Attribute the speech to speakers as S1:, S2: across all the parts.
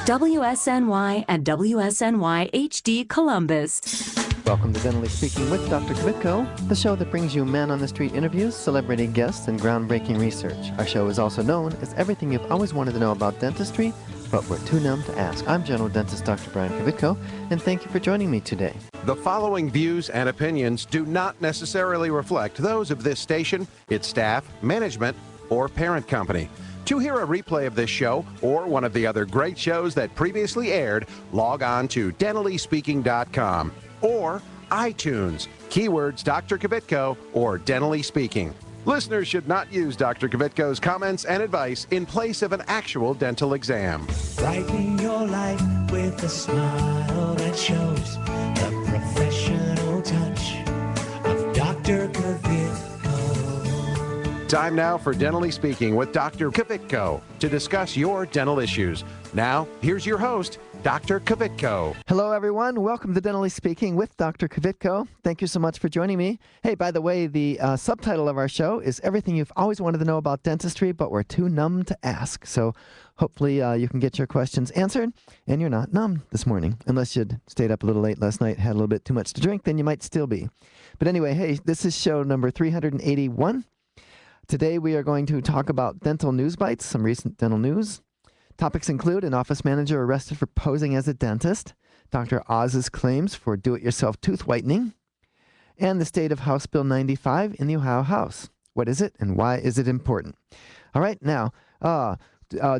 S1: WSNY and WSNY HD Columbus.
S2: Welcome to Dentally Speaking with Dr. Kvitko, the show that brings you man-on-the-street interviews, celebrity guests, and groundbreaking research. Our show is also known as everything you've always wanted to know about dentistry, but we're too numb to ask. I'm general dentist Dr. Brian Kvitko, and thank you for joining me today.
S3: The following views and opinions do not necessarily reflect those of this station, its staff, management, or parent company. To hear a replay of this show or one of the other great shows that previously aired, log on to dentallyspeaking.com or iTunes, keywords Dr. Kvitko or Dentally Speaking. Listeners should not use Dr. Kvitko's comments and advice in place of an actual dental exam.
S4: Brighten your life with a smile that shows the professional touch of Dr. Kvitko.
S3: Time now for Dentally Speaking with Dr. Kvitko to discuss your dental issues. Now, here's your host, Dr. Kvitko.
S2: Hello, everyone. Welcome to Dentally Speaking with Dr. Kvitko. Thank you so much for joining me. Hey, by the way, the subtitle of our show is Everything You've Always Wanted to Know About Dentistry, but We're Too Numb to Ask. So hopefully you can get your questions answered, and you're not numb this morning. Unless you'd stayed up a little late last night, had a little bit too much to drink, then you might still be. But anyway, hey, this is show number 381. Today we are going to talk about dental news bites, some recent dental news. Topics include an office manager arrested for posing as a dentist, Dr. Oz's claims for do-it-yourself tooth whitening, and the state of House Bill 95 in the Ohio House. What is it and why is it important? All right, now,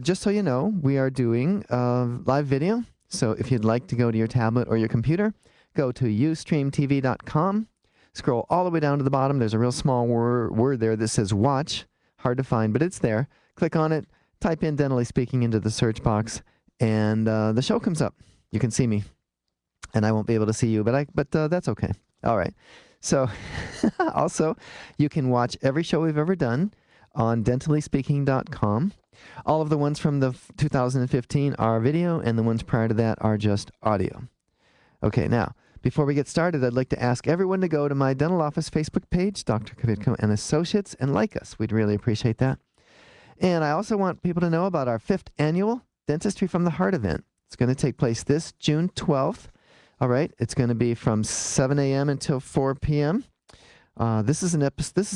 S2: just so you know, we are doing live video. So if you'd like to go to your tablet or your computer, go to ustreamtv.com. Scroll all the way down to the bottom. There's a real small word there that says watch. Hard to find, but it's there. Click on it. Type in Dentally Speaking into the search box, and the show comes up. You can see me, and I won't be able to see you, but that's okay. All right. So also, you can watch every show we've ever done on dentallyspeaking.com. All of the ones from the 2015 are video, and the ones prior to that are just audio. Okay, now, before we get started, I'd like to ask everyone to go to my dental office Facebook page, Dr. Kvitko and Associates, and like us. We'd really appreciate that. And I also want people to know about our 5th annual Dentistry from the Heart event. It's going to take place this June 12th. All right, it's going to be from 7 a.m. until 4 p.m. This is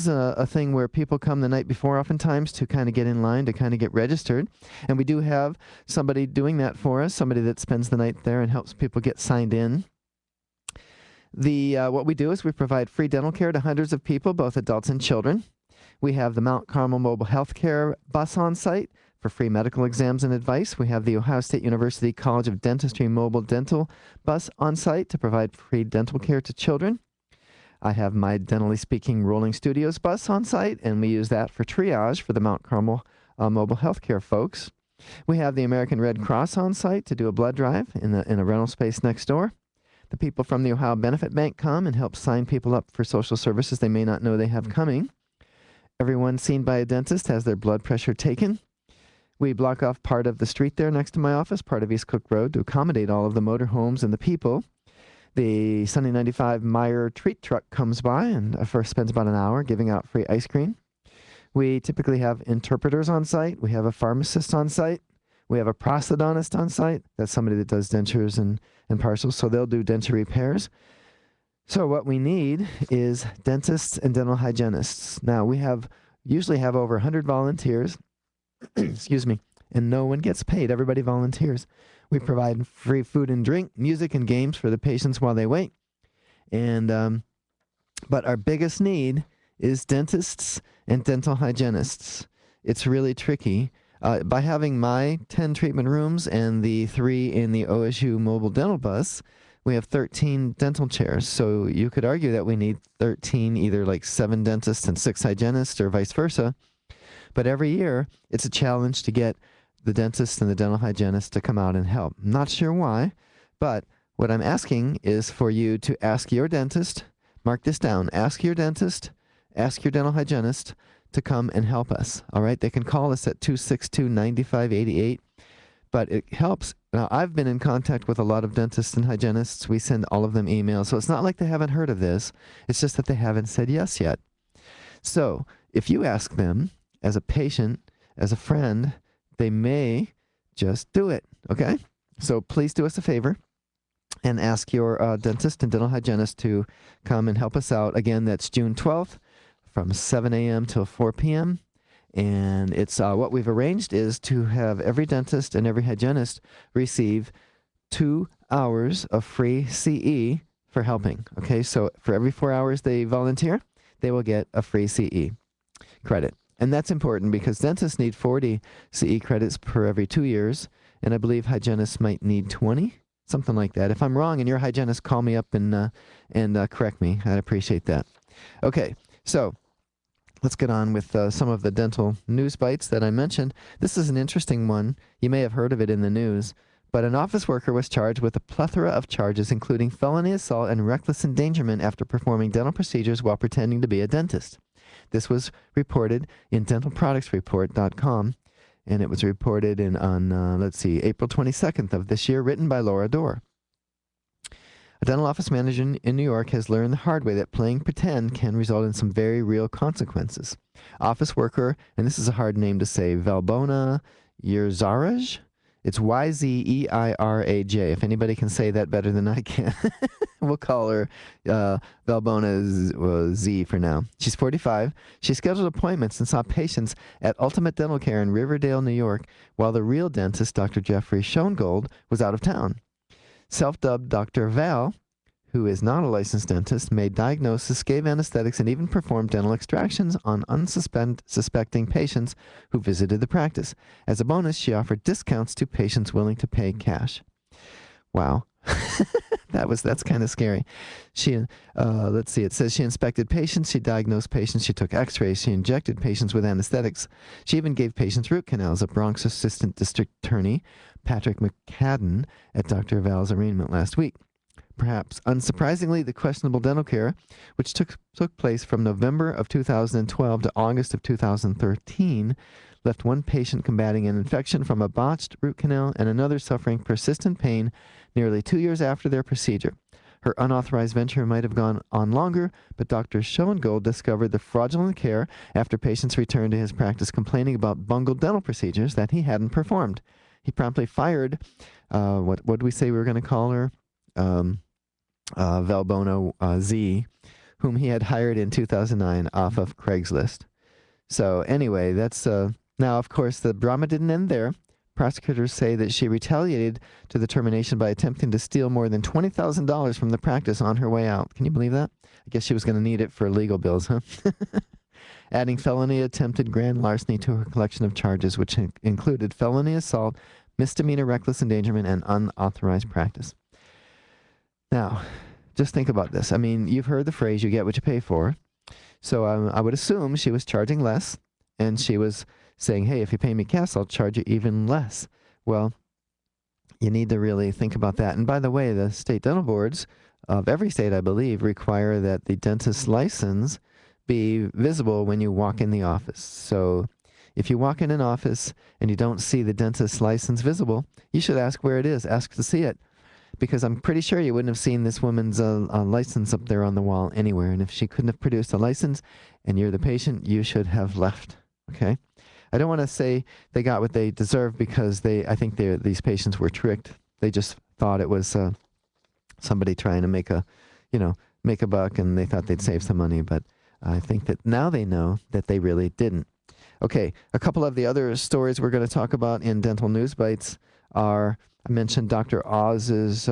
S2: a thing where people come the night before oftentimes to kind of get in line, to kind of get registered. And we do have somebody doing that for us, somebody that spends the night there and helps people get signed in. What we do is we provide free dental care to hundreds of people, both adults and children. We have the Mount Carmel Mobile Healthcare bus on site for free medical exams and advice. We have the Ohio State University College of Dentistry mobile dental bus on site to provide free dental care to children. I have my Dentally Speaking Rolling Studios bus on site, and we use that for triage for the Mount Carmel mobile healthcare folks. We have the American Red Cross on site to do a blood drive in a rental space next door. The people from the Ohio Benefit Bank come and help sign people up for social services they may not know they have coming. Everyone seen by a dentist has their blood pressure taken. We block off part of the street there next to my office, part of East Cook Road, to accommodate all of the motorhomes and the people. The Sunny 95 Meyer treat truck comes by and first spends about an hour giving out free ice cream. We typically have interpreters on site. We have a pharmacist on site. We have a prosthodontist on site. That's somebody that does dentures and partials, so they'll do denture repairs. So what we need is dentists and dental hygienists. Now, we usually have over 100 volunteers, excuse me, and no one gets paid. Everybody volunteers. We provide free food and drink, music and games for the patients while they wait. And but our biggest need is dentists and dental hygienists. It's really tricky. By having my 10 treatment rooms and the 3 in the OSU mobile dental bus, we have 13 dental chairs. So you could argue that we need 13, either like 7 dentists and 6 hygienists or vice versa. But every year, it's a challenge to get the dentists and the dental hygienists to come out and help. I'm not sure why, but what I'm asking is for you to ask your dentist, mark this down, ask your dentist, ask your dental hygienist to come and help us. All right, they can call us at 262-9588, but it helps. Now, I've been in contact with a lot of dentists and hygienists. We send all of them emails, so it's not like they haven't heard of this. It's just that they haven't said yes yet. So if you ask them as a patient, as a friend, they may just do it, okay? So please do us a favor and ask your dentist and dental hygienist to come and help us out. Again, that's June 12th from 7 a.m. till 4 p.m. And it's what we've arranged is to have every dentist and every hygienist receive 2 hours of free CE for helping. Okay, so for every 4 hours they volunteer, they will get a free CE credit. And that's important because dentists need 40 CE credits per every 2 years, and I believe hygienists might need 20, something like that. If I'm wrong and you're a hygienist, call me up and correct me. I'd appreciate that. Okay, so let's get on with some of the dental news bites that I mentioned. This is an interesting one. You may have heard of it in the news, but an office worker was charged with a plethora of charges, including felony assault and reckless endangerment after performing dental procedures while pretending to be a dentist. This was reported in dentalproductsreport.com, and it was reported on April 22nd of this year, written by Laura Dorr. A dental office manager in New York has learned the hard way that playing pretend can result in some very real consequences. Office worker, and this is a hard name to say, Valbona Yerzaraj. It's Yzeiraj. If anybody can say that better than I can, we'll call her Valbona Z for now. She's 45. She scheduled appointments and saw patients at Ultimate Dental Care in Riverdale, New York, while the real dentist, Dr. Jeffrey Schoengold, was out of town. Self-dubbed Dr. Val, who is not a licensed dentist, made diagnoses, gave anesthetics, and even performed dental extractions on unsuspecting patients who visited the practice. As a bonus, she offered discounts to patients willing to pay cash. Wow. That's kind of scary. She, let's see, it says she inspected patients, she diagnosed patients, she took x-rays, she injected patients with anesthetics. She even gave patients root canals, a Bronx Assistant District Attorney, Patrick McCadden, at Dr. Val's arraignment last week. Perhaps unsurprisingly, the questionable dental care, which took place from November of 2012 to August of 2013, left one patient combating an infection from a botched root canal and another suffering persistent pain nearly 2 years after their procedure. Her unauthorized venture might have gone on longer, but Dr. Schoengold discovered the fraudulent care after patients returned to his practice complaining about bungled dental procedures that he hadn't performed. He promptly fired, what did we say we were going to call her? Valbona Z, whom he had hired in 2009 off of Craigslist. So anyway, that's now, of course, the drama didn't end there. Prosecutors say that she retaliated to the termination by attempting to steal more than $20,000 from the practice on her way out. Can you believe that? I guess she was going to need it for legal bills, huh? Adding felony attempted grand larceny to her collection of charges, which included felony assault, misdemeanor reckless endangerment, and unauthorized practice. Now, just think about this. I mean, you've heard the phrase, you get what you pay for. So I would assume she was charging less, and she was saying, hey, if you pay me cash, I'll charge you even less. Well, you need to really think about that. And by the way, the state dental boards of every state, I believe, require that the dentist's license be visible when you walk in the office. So if you walk in an office and you don't see the dentist's license visible, you should ask where it is. Ask to see it. Because I'm pretty sure you wouldn't have seen this woman's license up there on the wall anywhere. And if she couldn't have produced a license and you're the patient, you should have left. Okay? I don't want to say they got what they deserved because I think these patients were tricked. They just thought it was somebody trying to make a buck, and they thought they'd save some money. But I think that now they know that they really didn't. Okay, a couple of the other stories we're going to talk about in Dental News Bites are, I mentioned Dr. Oz's,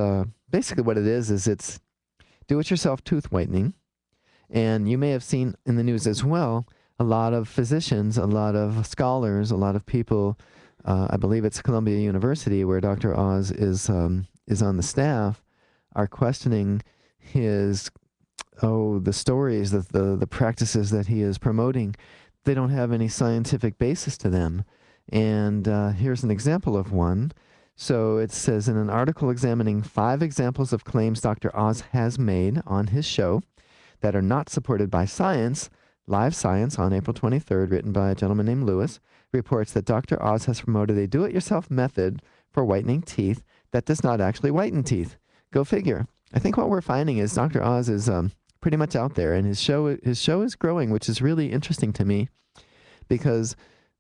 S2: basically what it is it's do-it-yourself tooth whitening. And you may have seen in the news as well, a lot of physicians, a lot of scholars, a lot of people, I believe it's Columbia University where Dr. Oz is on the staff, are questioning his, the stories, the practices that he is promoting. They don't have any scientific basis to them. And here's an example of one. So it says, in an article examining 5 examples of claims Dr. Oz has made on his show that are not supported by science, Live Science on April 23rd, written by a gentleman named Lewis, reports that Dr. Oz has promoted a do-it-yourself method for whitening teeth that does not actually whiten teeth. Go figure. I think what we're finding is Dr. Oz is pretty much out there, and his show is growing, which is really interesting to me because,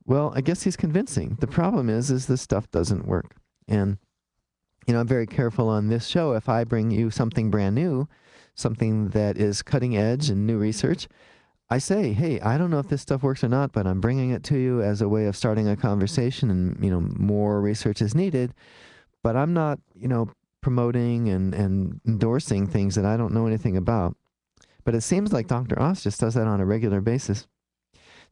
S2: well, I guess he's convincing. The problem is this stuff doesn't work. And I'm very careful on this show. If I bring you something brand new, something that is cutting edge and new research, I say, hey, I don't know if this stuff works or not, but I'm bringing it to you as a way of starting a conversation, and, more research is needed. But I'm not, promoting and endorsing things that I don't know anything about. But it seems like Dr. Oz just does that on a regular basis.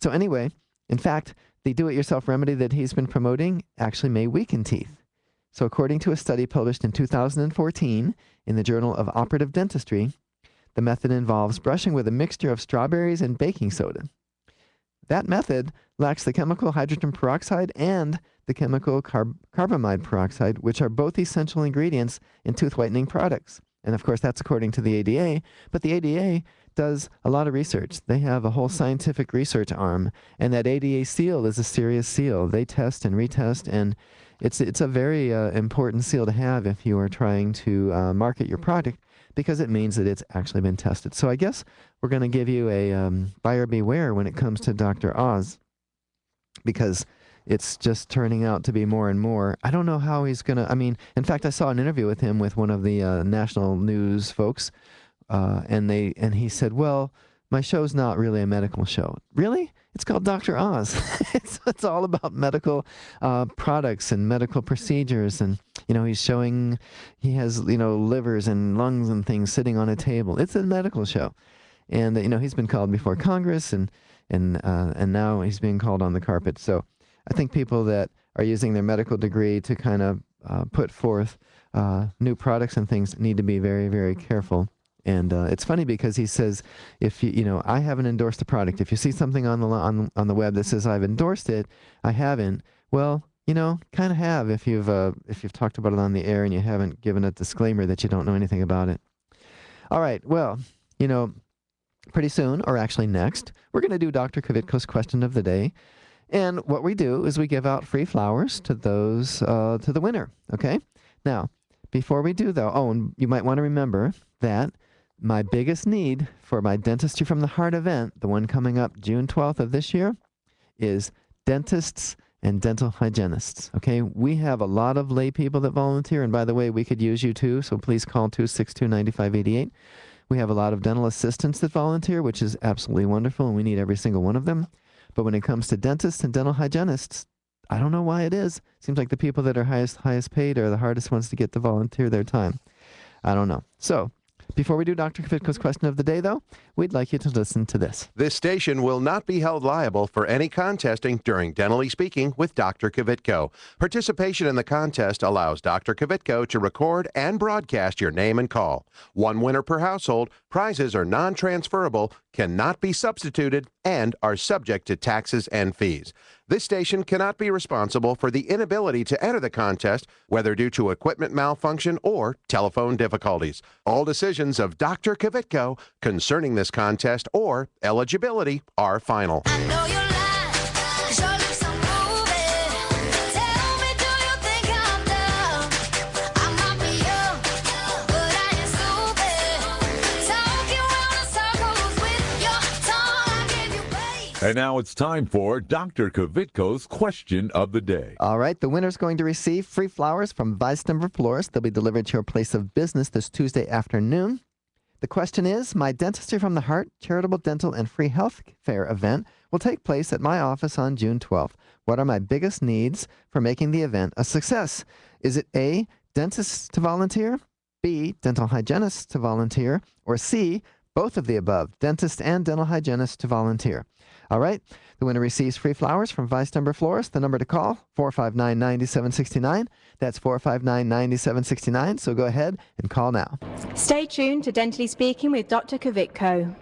S2: So anyway, in fact, the do-it-yourself remedy that he's been promoting actually may weaken teeth. So according to a study published in 2014 in the Journal of Operative Dentistry, the method involves brushing with a mixture of strawberries and baking soda. That method lacks the chemical hydrogen peroxide and the chemical carbamide peroxide, which are both essential ingredients in tooth whitening products. And of course, that's according to the ADA, but the ADA does a lot of research. They have a whole scientific research arm, and that ADA seal is a serious seal. They test and retest, and it's a very important seal to have if you are trying to market your product, because it means that it's actually been tested. So I guess we're going to give you a buyer beware when it comes to Dr. Oz, because it's just turning out to be more and more. I don't know how he's going to, in fact, I saw an interview with him with one of the national news folks, and he said, well, my show's not really a medical show. Really? It's called Dr. Oz. It's all about medical products and medical procedures. And, he's showing he has, livers and lungs and things sitting on a table. It's a medical show. And, he's been called before Congress, and now he's being called on the carpet. So I think people that are using their medical degree to kind of put forth new products and things need to be very, very careful. And it's funny because he says, if I haven't endorsed the product. If you see something on the web that says I've endorsed it, I haven't. Well, kind of have if you've talked about it on the air and you haven't given a disclaimer that you don't know anything about it. All right. Well, pretty soon, or actually next, we're going to do Dr. Kvitko's question of the day. And what we do is we give out free flowers to those to the winner. Okay. Now, before we do though, and you might want to remember that my biggest need for my Dentistry from the Heart event, the one coming up June 12th of this year, is dentists and dental hygienists. Okay, we have a lot of lay people that volunteer, and by the way, we could use you too, so please call 262-9588. We have a lot of dental assistants that volunteer, which is absolutely wonderful, and we need every single one of them. But when it comes to dentists and dental hygienists, I don't know why it is. Seems like the people that are highest paid are the hardest ones to get to volunteer their time. I don't know. So, before we do Dr. Kvitko's question of the day, though, we'd like you to listen to this.
S3: This station will not be held liable for any contesting during Dentally Speaking with Dr. Kvitko. Participation in the contest allows Dr. Kvitko to record and broadcast your name and call. One winner per household, prizes are non-transferable, cannot be substituted, and are subject to taxes and fees. This station cannot be responsible for the inability to enter the contest, whether due to equipment malfunction or telephone difficulties. All decisions of Dr. Kvitko concerning this contest or eligibility are final.
S5: I know you're lying, 'cause your lips are moving. Tell me, do you think I'm dumb? I might be young, but I ain't stupid. Talking round in circles with your tongue, I give you praise.
S6: And now it's time for Dr. Kvitko's question of the day.
S2: All right, the winner's going to receive free flowers from Vice Denver Florist. They'll be delivered to your place of business this Tuesday afternoon. The question is, my Dentistry from the Heart charitable dental and free health fair event will take place at my office on June 12th. What are my biggest needs for making the event a success? Is it A, dentists to volunteer, B, dental hygienists to volunteer, or C, both of the above, dentist and dental hygienists to volunteer? All right, the winner receives free flowers from Vice Denver Florist. The number to call, 459-9769. That's 459-9769, so go ahead and call now.
S7: Stay tuned to Dentally Speaking with Dr. Kvitko.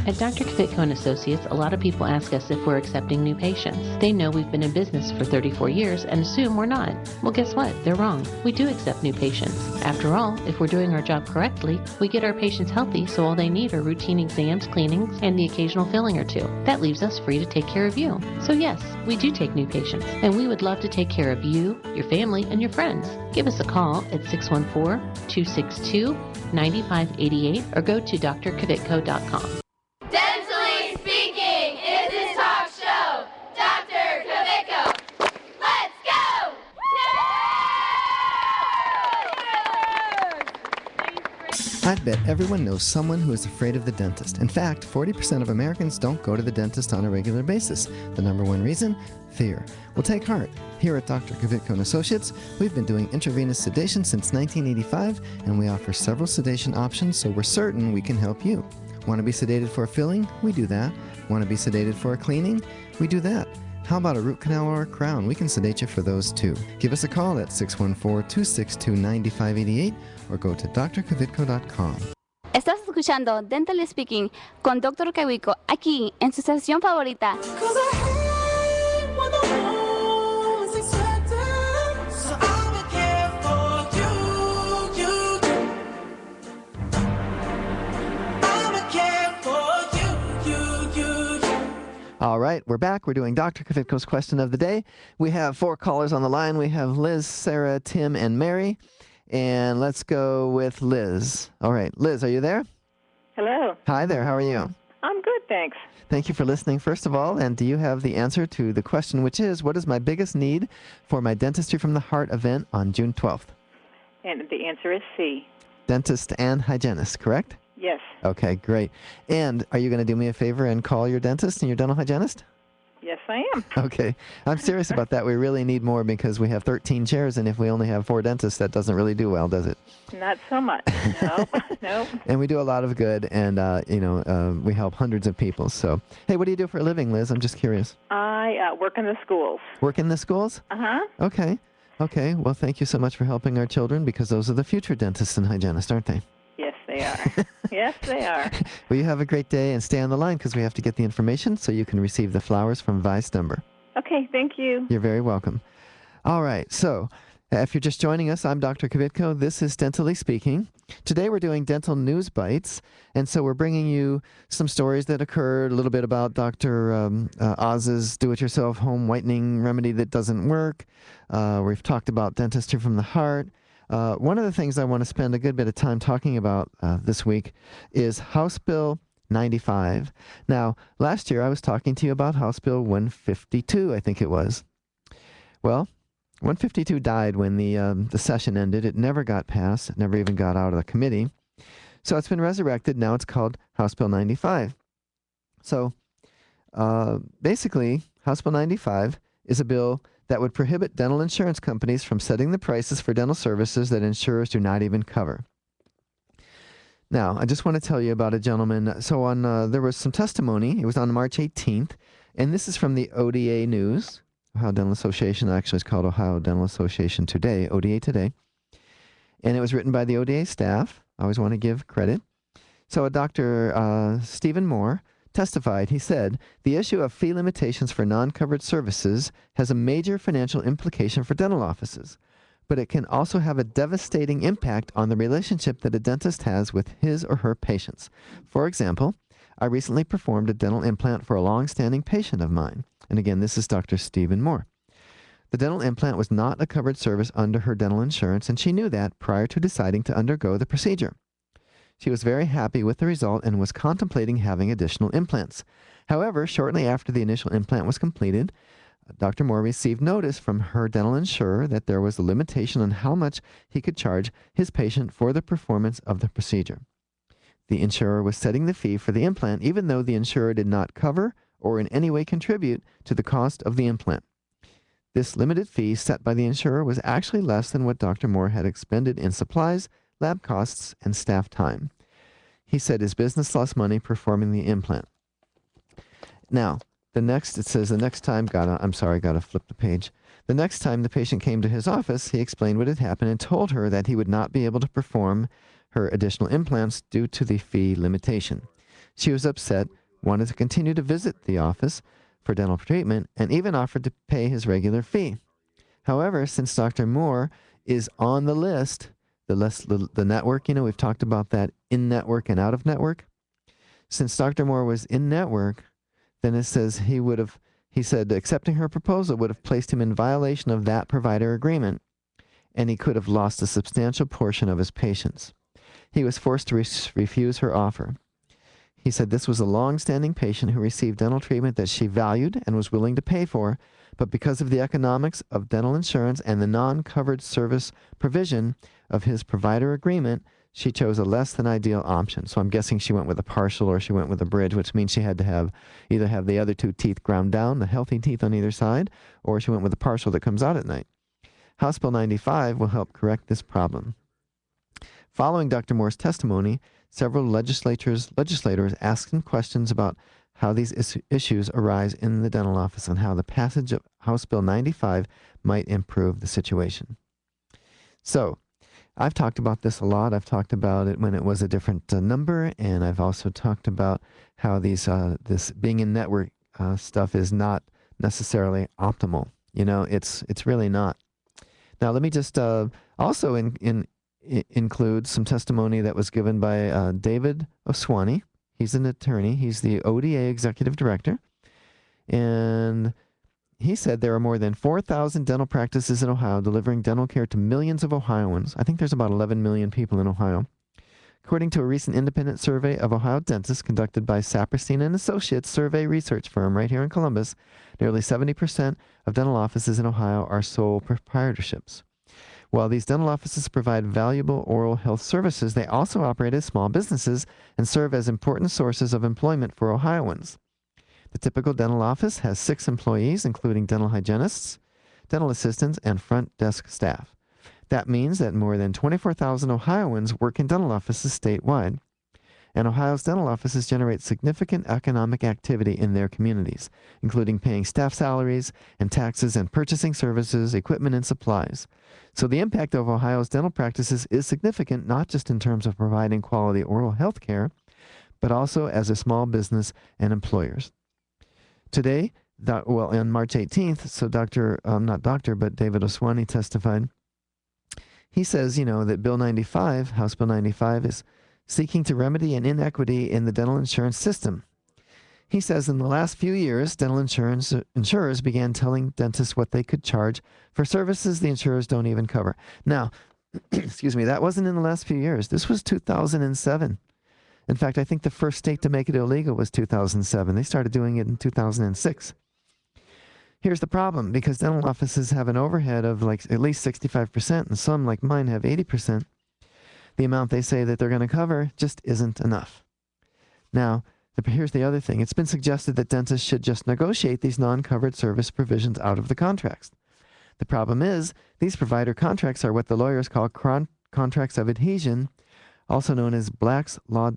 S8: At Dr. Kvitko & Associates, a lot of people ask us if we're accepting new patients. They know we've been in business for 34 years and assume we're not. Well, guess what? They're wrong. We do accept new patients. After all, if we're doing our job correctly, we get our patients healthy, so all they need are routine exams, cleanings, and the occasional filling or two. That leaves us free to take care of you. So yes, we do take new patients, and we would love to take care of you, your family, and your friends. Give us a call at 614-262-9588 or go to drkvitko.com.
S5: Dentally Speaking is his talk show. Dr. Kvitko. Let's go!
S2: I'd bet everyone knows someone who is afraid of the dentist. In fact, 40% of Americans don't go to the dentist on a regular basis. The number one reason? Fear. Well, take heart. Here at Dr. Kvitko and Associates, we've been doing intravenous sedation since 1985, and we offer several sedation options, so we're certain we can help you. Want to be sedated for a filling? We do that. Want to be sedated for a cleaning? We do that. How about a root canal or a crown? We can sedate you for those too. Give us a call at 614-262-9588 or go to drkvitko.com.
S9: Estás escuchando Dentally Speaking con Dr. Kvitko aquí en su estación favorita.
S2: All right, we're back. We're doing Dr. Kvitko's question of the day. We have 4 callers on the line. We have Liz, Sarah, Tim, and Mary. And let's go with Liz. All right, Liz, are you there?
S10: Hello.
S2: Hi there. How are you?
S10: I'm good, thanks.
S2: Thank you for listening, first of all. And do you have the answer to the question, which is, what is my biggest need for my Dentistry from the Heart event on June 12th?
S10: And the answer is C.
S2: Dentist and hygienist, correct?
S10: Yes.
S2: Okay, great. And are you going to do me a favor and call your dentist and your dental hygienist?
S10: Yes, I am.
S2: Okay. I'm serious about that. We really need more because we have 13 chairs, and if we only have 4 dentists, that doesn't really do well, does it?
S10: Not so much. No, no.
S2: And we do a lot of good, and, we help hundreds of people. So, hey, what do you do for a living, Liz? I'm just curious.
S10: I work in the schools.
S2: Work in the schools?
S10: Uh-huh.
S2: Okay. Okay. Well, thank you so much for helping our children because those are the future dentists and hygienists, aren't they?
S10: Yes, they are. Yes, they are.
S2: Well, you have a great day and stay on the line because we have to get the information so you can receive the flowers from Vi Stumber.
S10: Okay, thank you.
S2: You're very welcome. All right, so if you're just joining us, I'm Dr. Kvitko. This is Dentally Speaking. Today we're doing Dental News Bites, and so we're bringing you some stories that occurred, a little bit about Dr. Oz's do-it-yourself home whitening remedy that doesn't work. We've talked about dentistry from the heart. One of the things I want to spend a good bit of time talking about this week is House Bill 95. Now, last year I was talking to you about House Bill 152, I think it was. Well, 152 died when the session ended. It never got passed. It never even got out of the committee. So it's been resurrected. Now it's called House Bill 95. So basically, House Bill 95 is a bill that would prohibit dental insurance companies from setting the prices for dental services that insurers do not even cover. Now, I just want to tell you about a gentleman. So there was some testimony. It was on March 18th, and this is from the ODA News. Ohio Dental Association, actually it's called Ohio Dental Association Today, ODA Today. And it was written by the ODA staff. I always want to give credit. So Dr. Stephen Moore testified. He said, the issue of fee limitations for non-covered services has a major financial implication for dental offices, but it can also have a devastating impact on the relationship that a dentist has with his or her patients. For example, I recently performed a dental implant for a long-standing patient of mine. And again, this is Dr. Stephen Moore. The dental implant was not a covered service under her dental insurance, and she knew that prior to deciding to undergo the procedure. She was very happy with the result and was contemplating having additional implants. However, shortly after the initial implant was completed, Dr. Moore received notice from her dental insurer that there was a limitation on how much he could charge his patient for the performance of the procedure. The insurer was setting the fee for the implant even though the insurer did not cover or in any way contribute to the cost of the implant. This limited fee set by the insurer was actually less than what Dr. Moore had expended in supplies, lab costs, and staff time. He said his business lost money performing the implant. Now, it says the next time, gotta flip the page. The next time the patient came to his office, he explained what had happened and told her that he would not be able to perform her additional implants due to the fee limitation. She was upset, wanted to continue to visit the office for dental treatment, and even offered to pay his regular fee. However, since Dr. Moore is on the list, the network, we've talked about that in-network and out-of-network. Since Dr. Moore was in-network, then it says he said accepting her proposal would have placed him in violation of that provider agreement, and he could have lost a substantial portion of his patients. He was forced to refuse her offer. He said this was a long-standing patient who received dental treatment that she valued and was willing to pay for, but because of the economics of dental insurance and the non-covered service provision of his provider agreement, she chose a less than ideal option. So I'm guessing she went with a partial or she went with a bridge, which means she had to either have the other two teeth ground down, the healthy teeth on either side, or she went with a partial that comes out at night. House Bill 95 will help correct this problem. Following Dr. Moore's testimony, several legislators asked him questions about how these issues arise in the dental office and how the passage of House Bill 95 might improve the situation. So, I've talked about this a lot. I've talked about it when it was a different number, and I've also talked about how this being in network stuff is not necessarily optimal. You know, it's really not. Now, let me just also include some testimony that was given by David Oswani. He's an attorney. He's the ODA executive director, and he said there are more than 4,000 dental practices in Ohio delivering dental care to millions of Ohioans. I think there's about 11 million people in Ohio. According to a recent independent survey of Ohio dentists conducted by Saperstein and Associates survey research firm right here in Columbus, nearly 70% of dental offices in Ohio are sole proprietorships. While these dental offices provide valuable oral health services, they also operate as small businesses and serve as important sources of employment for Ohioans. The typical dental office has 6 employees, including dental hygienists, dental assistants, and front desk staff. That means that more than 24,000 Ohioans work in dental offices statewide, and Ohio's dental offices generate significant economic activity in their communities, including paying staff salaries and taxes and purchasing services, equipment, and supplies. So the impact of Ohio's dental practices is significant, not just in terms of providing quality oral health care, but also as a small business and employers. Today, on March 18th, so David Oswani testified. He says, that Bill 95, House Bill 95, is seeking to remedy an inequity in the dental insurance system. He says in the last few years, dental insurers began telling dentists what they could charge for services the insurers don't even cover. Now, excuse me, that wasn't in the last few years. This was 2007. In fact, I think the first state to make it illegal was 2007. They started doing it in 2006. Here's the problem, because dental offices have an overhead of like at least 65%, and some, like mine, have 80%. The amount they say that they're going to cover just isn't enough. Now, here's the other thing. It's been suggested that dentists should just negotiate these non-covered service provisions out of the contracts. The problem is, these provider contracts are what the lawyers call contracts of adhesion, also known as Black's Law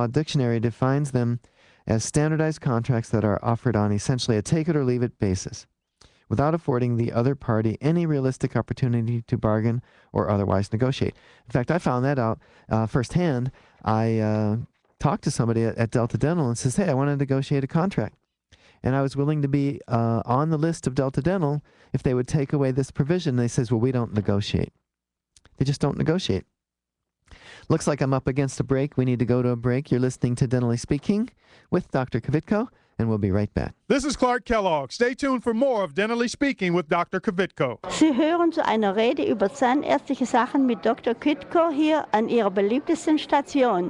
S2: Dictionary defines them as standardized contracts that are offered on essentially a take-it-or-leave-it basis, without affording the other party any realistic opportunity to bargain or otherwise negotiate. In fact, I found that out firsthand. I talked to somebody at Delta Dental and says, hey, I want to negotiate a contract. And I was willing to be on the list of Delta Dental if they would take away this provision. They says, well, we don't negotiate. They just don't negotiate. Looks like I'm up against a break. We need to go to a break. You're listening to Dentally Speaking with Dr. Kvitko, and we'll be right back.
S11: This is Clark Kellogg. Stay tuned for more of Dentally Speaking with Dr. Kvitko.
S12: Sie hören zu einer Rede über zahnärztliche Sachen mit Dr. Kvitko hier an Ihrer beliebtesten Station.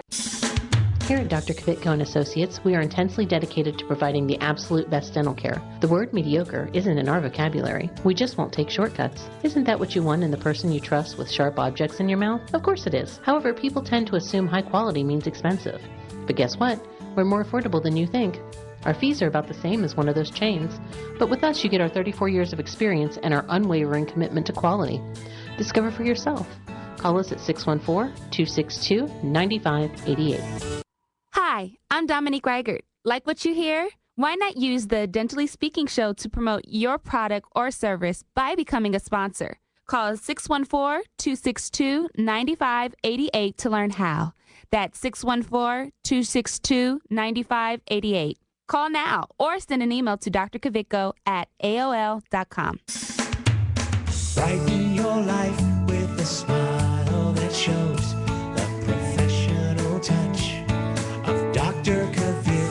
S8: Here at Dr. Kvitko and Associates, we are intensely dedicated to providing the absolute best dental care. The word mediocre isn't in our vocabulary. We just won't take shortcuts. Isn't that what you want in the person you trust with sharp objects in your mouth? Of course it is. However, people tend to assume high quality means expensive. But guess what? We're more affordable than you think. Our fees are about the same as one of those chains. But with us, you get our 34 years of experience and our unwavering commitment to quality. Discover for yourself. Call us at 614-262-9588.
S1: Hi, I'm Dominique Reichert. Like what you hear? Why not use the Dentally Speaking show to promote your product or service by becoming a sponsor? Call 614-262-9588 to learn how. That's 614-262-9588. Call now or send an email to drkvitko@aol.com.
S4: Brighten your life with a smile that shows the professional touch of Dr. Kvitko.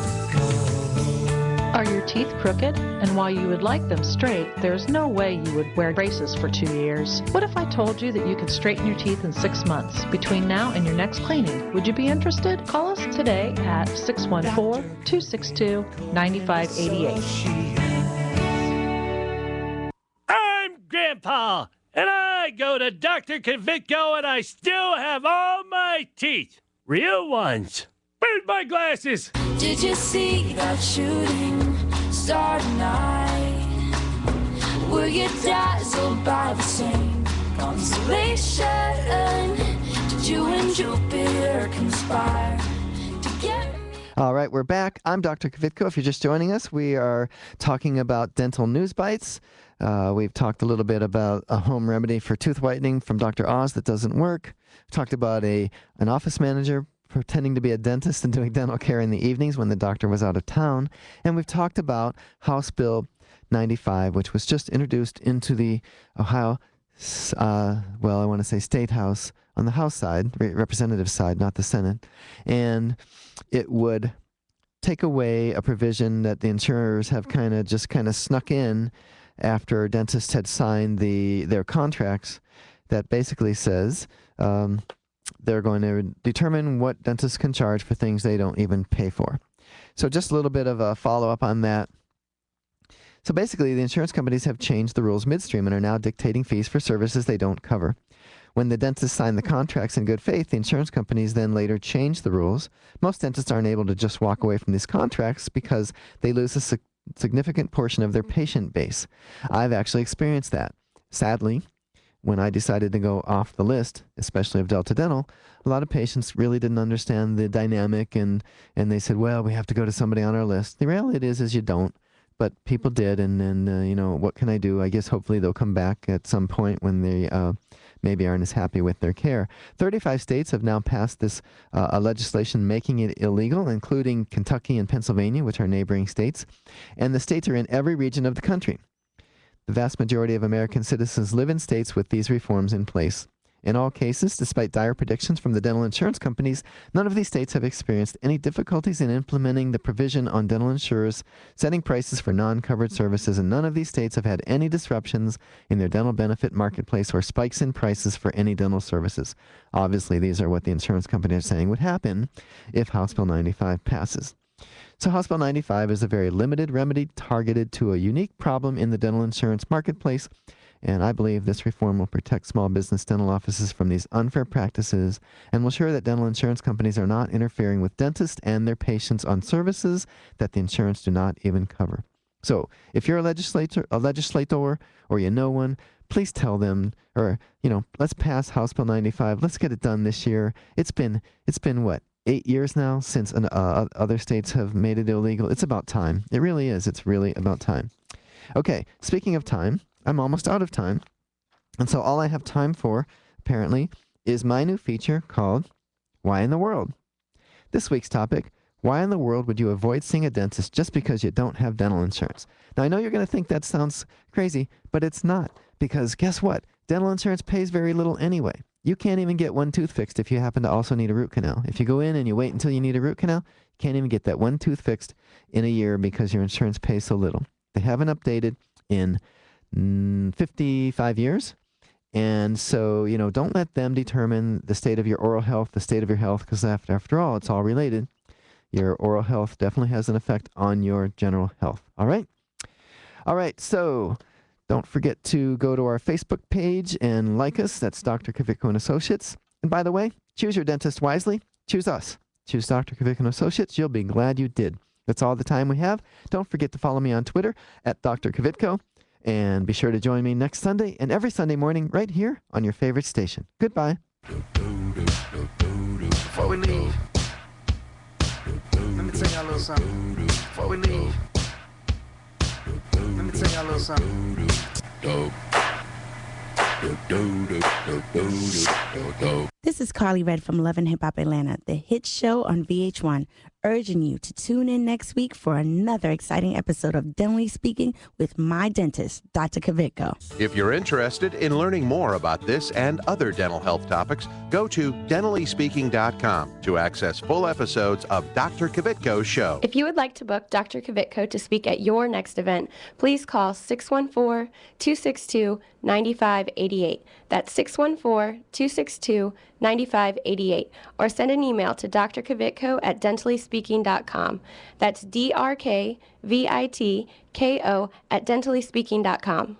S13: Are your teeth crooked? And while you would like them straight, there's no way you would wear braces for 2 years. What if I told you that you could straighten your teeth in 6 months between now and your next cleaning? Would you be interested? Call us today at 614-262-9588.
S14: I'm Grandpa, and I I go to Dr. Kvitko and I still have all my teeth. Real ones. Where's my glasses?
S5: Did you see that shooting star tonight? Were you dazzled by the same constellation? Did you and Jupiter conspire to get me?
S2: All right, we're back. I'm Dr. Kvitko. If you're just joining us, we are talking about dental news bites. We've talked a little bit about a home remedy for tooth whitening from Dr. Oz that doesn't work. We talked about an office manager pretending to be a dentist and doing dental care in the evenings when the doctor was out of town. And we've talked about House Bill 95, which was just introduced into the Ohio, I want to say State House on the House side, representative side, not the Senate. And it would take away a provision that the insurers have kind of snuck in after dentists had signed their contracts that basically says they're going to determine what dentists can charge for things they don't even pay for. So just a little bit of a follow-up on that. So basically, the insurance companies have changed the rules midstream and are now dictating fees for services they don't cover. When the dentists sign the contracts in good faith, the insurance companies then later change the rules. Most dentists aren't able to just walk away from these contracts because they lose a significant portion of their patient base. I've actually experienced that. Sadly, when I decided to go off the list, especially of Delta Dental, a lot of patients really didn't understand the dynamic, and they said, well, we have to go to somebody on our list. The reality is you don't. But people did, and what can I do? I guess hopefully they'll come back at some point when they maybe aren't as happy with their care. 35 states have now passed this legislation making it illegal, including Kentucky and Pennsylvania, which are neighboring states. And the states are in every region of the country. The vast majority of American citizens live in states with these reforms in place. In all cases, despite dire predictions from the dental insurance companies, none of these states have experienced any difficulties in implementing the provision on dental insurers setting prices for non-covered services, and none of these states have had any disruptions in their dental benefit marketplace or spikes in prices for any dental services. Obviously, these are what the insurance companies are saying would happen if House Bill 95 passes. So House Bill 95 is a very limited remedy targeted to a unique problem in the dental insurance marketplace. And I believe this reform will protect small business dental offices from these unfair practices and will ensure that dental insurance companies are not interfering with dentists and their patients on services that the insurance do not even cover. So if you're a legislator, or you know one, please tell them, or, let's pass House Bill 95. Let's get it done this year. It's been what, 8 years now since other states have made it illegal. It's about time. It really is. It's really about time. Okay, speaking of time, I'm almost out of time. And so all I have time for, apparently, is my new feature called Why in the World? This week's topic, why in the world would you avoid seeing a dentist just because you don't have dental insurance? Now, I know you're going to think that sounds crazy, but it's not. Because guess what? Dental insurance pays very little anyway. You can't even get one tooth fixed if you happen to also need a root canal. If you go in and you wait until you need a root canal, you can't even get that one tooth fixed in a year because your insurance pays so little. They haven't updated in 55 years. And so, don't let them determine the state of your oral health, the state of your health, because after all, it's all related. Your oral health definitely has an effect on your general health. All right? All right, so don't forget to go to our Facebook page and like us. That's Dr. Kvitko and Associates. And by the way, choose your dentist wisely. Choose us. Choose Dr. Kvitko and Associates. You'll be glad you did. That's all the time we have. Don't forget to follow me on Twitter at Dr. Kvitko. And be sure to join me next Sunday and every Sunday morning right here on your favorite station. Goodbye.
S15: Before we leave, let me tell y'all a little something. Before we leave, let me tell y'all a little something.
S16: This is Carly Red from Love and Hip Hop Atlanta, the hit show on VH1, urging you to tune in next week for another exciting episode of Dentally Speaking with my dentist, Dr. Kvitko.
S3: If you're interested in learning more about this and other dental health topics, go to dentallyspeaking.com to access full episodes of Dr. Kvitko's show.
S17: If you would like to book Dr. Kvitko to speak at your next event, please call 614-262-9588. That's 614-262-9588. Or send an email to Dr. Kvitko at dentallyspeaking.com. That's DrKvitko at dentallyspeaking.com.